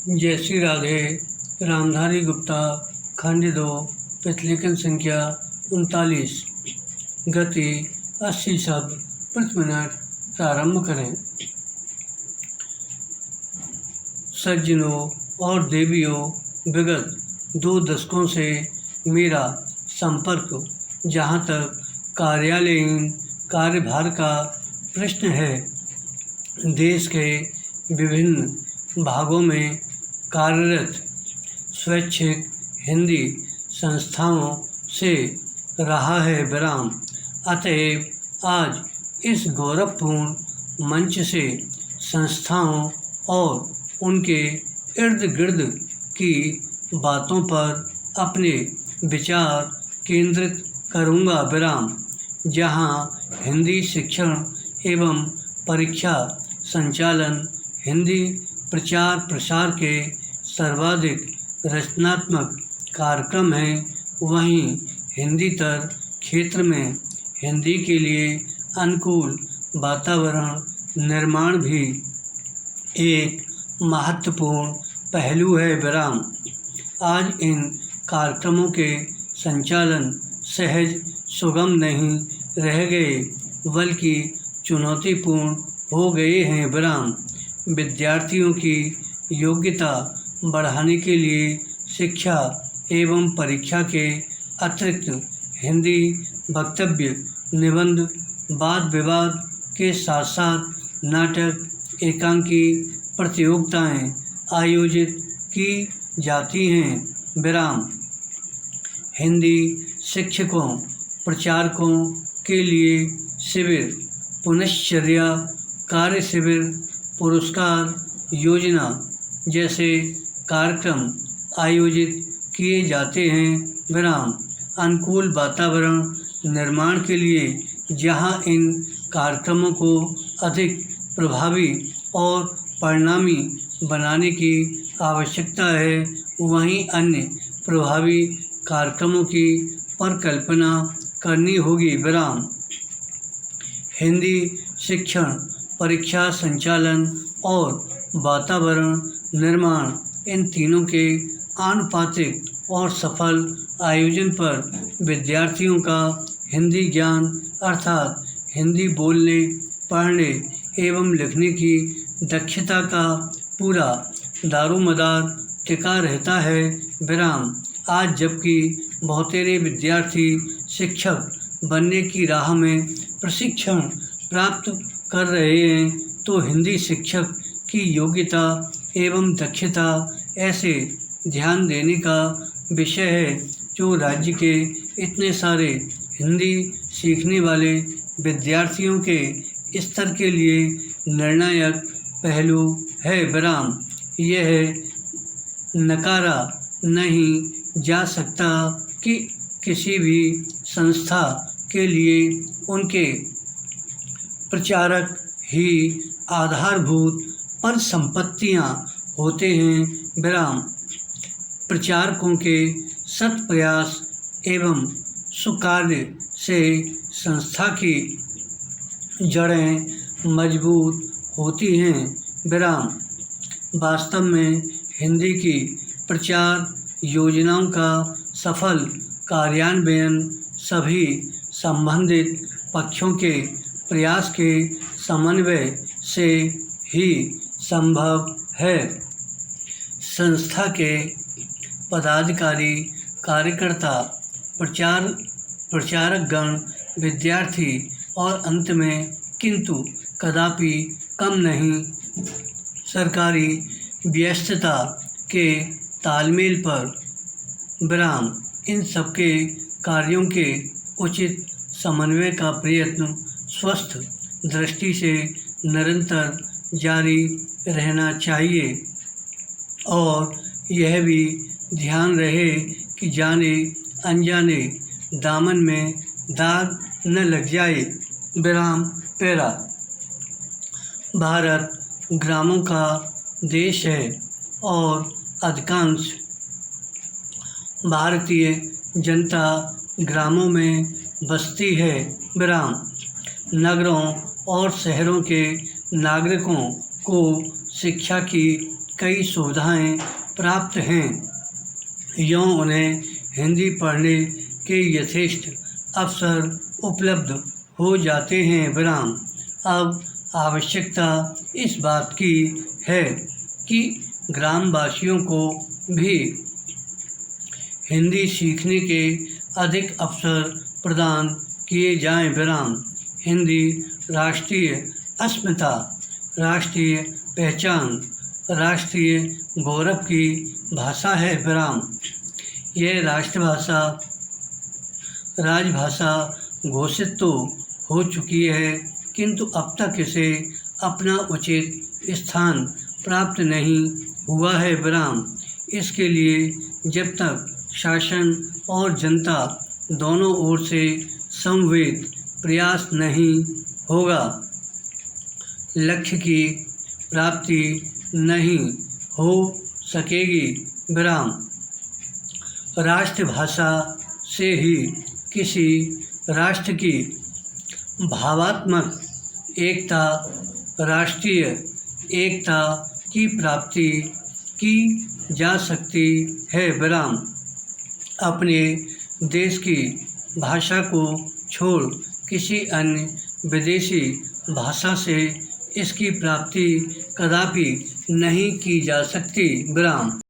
जय श्री राधे। रामधारी गुप्ता, खंड 2, पितलेखन संख्या 39, गति 80 शब्द प्रति मिनट। प्रारंभ करें। सज्जनों और देवियों, विगत 2 दशकों से मेरा संपर्क जहाँ तक कार्यालयीन कार्यभार का प्रश्न है, देश के विभिन्न भागों में कार्यरत स्वैच्छिक हिंदी संस्थाओं से रहा है विराम। अतएव आज इस गौरवपूर्ण मंच से संस्थाओं और उनके इर्द गिर्द की बातों पर अपने विचार केंद्रित करूंगा विराम। जहां हिंदी शिक्षण एवं परीक्षा संचालन हिंदी प्रचार प्रसार के सर्वाधिक रचनात्मक कार्यक्रम हैं, वहीं हिंदीतर क्षेत्र में हिंदी के लिए अनुकूल वातावरण निर्माण भी एक महत्वपूर्ण पहलू है विराम। आज इन कार्यक्रमों के संचालन सहज सुगम नहीं रह गए, बल्कि चुनौतीपूर्ण हो गए हैं विराम। विद्यार्थियों की योग्यता बढ़ाने के लिए शिक्षा एवं परीक्षा के अतिरिक्त हिंदी वक्तव्य, निबंध, वाद विवाद के साथ साथ नाटक, एकांकी प्रतियोगिताएं आयोजित की जाती हैं विराम। हिंदी शिक्षकों प्रचारकों के लिए शिविर, पुनश्चर्या कार्य शिविर, पुरस्कार योजना जैसे कार्यक्रम आयोजित किए जाते हैं विराम। अनुकूल वातावरण निर्माण के लिए जहां इन कार्यक्रमों को अधिक प्रभावी और परिणामी बनाने की आवश्यकता है, वहीं अन्य प्रभावी कार्यक्रमों की परिकल्पना करनी होगी विराम। हिंदी शिक्षण, परीक्षा संचालन और वातावरण निर्माण, इन तीनों के आनुपातिक और सफल आयोजन पर विद्यार्थियों का हिंदी ज्ञान अर्थात हिंदी बोलने, पढ़ने एवं लिखने की दक्षता का पूरा दारोमदार टिका रहता है विराम। आज जबकि बहुतेरे विद्यार्थी शिक्षक बनने की राह में प्रशिक्षण प्राप्त कर रहे हैं, तो हिंदी शिक्षक की योग्यता एवं दक्षता ऐसे ध्यान देने का विषय है, जो राज्य के इतने सारे हिंदी सीखने वाले विद्यार्थियों के स्तर के लिए निर्णायक पहलू है विराम। यह नकारा नहीं जा सकता कि किसी भी संस्था के लिए उनके प्रचारक ही आधारभूत परिसंपत्तियां होते हैं विराम। प्रचारकों के सत प्रयास एवं सुकार्य से संस्था की जड़ें मजबूत होती हैं विराम। वास्तव में हिंदी की प्रचार योजनाओं का सफल कार्यान्वयन सभी संबंधित पक्षों के प्रयास के समन्वय से ही संभव है। संस्था के पदाधिकारी, कार्यकर्ता, प्रचारकगण, विद्यार्थी और अंत में किंतु कदापि कम नहीं सरकारी व्यस्तता के तालमेल पर विराम। इन सबके कार्यों के उचित समन्वय का प्रयत्न स्वस्थ दृष्टि से निरंतर जारी रहना चाहिए और यह भी ध्यान रहे कि जाने अनजाने दामन में दाग न लग जाए विराम। पैरा। भारत ग्रामों का देश है और अधिकांश भारतीय जनता ग्रामों में बसती है विराम। नगरों और शहरों के नागरिकों को शिक्षा की कई सुविधाएं प्राप्त हैं, यों उन्हें हिंदी पढ़ने के यथेष्ट अवसर उपलब्ध हो जाते हैं। विराम। अब आवश्यकता इस बात की है कि ग्रामवासियों को भी हिंदी सीखने के अधिक अवसर प्रदान किए जाएं। विराम। हिंदी राष्ट्रीय अस्मिता, राष्ट्रीय पहचान, राष्ट्रीय गौरव की भाषा है। विराम। यह राष्ट्रभाषा राजभाषा घोषित तो हो चुकी है, किंतु अब तक इसे अपना उचित स्थान प्राप्त नहीं हुआ है। विराम। इसके लिए जब तक शासन और जनता दोनों ओर से समवेत प्रयास नहीं होगा, लक्ष्य की प्राप्ति नहीं हो सकेगी। विराम। राष्ट्रभाषा से ही किसी राष्ट्र की भावात्मक एकता, राष्ट्रीय एकता की प्राप्ति की जा सकती है। विराम। अपने देश की भाषा को छोड़ किसी अन्य विदेशी भाषा से इसकी प्राप्ति कदापि नहीं की जा सकती। विराम।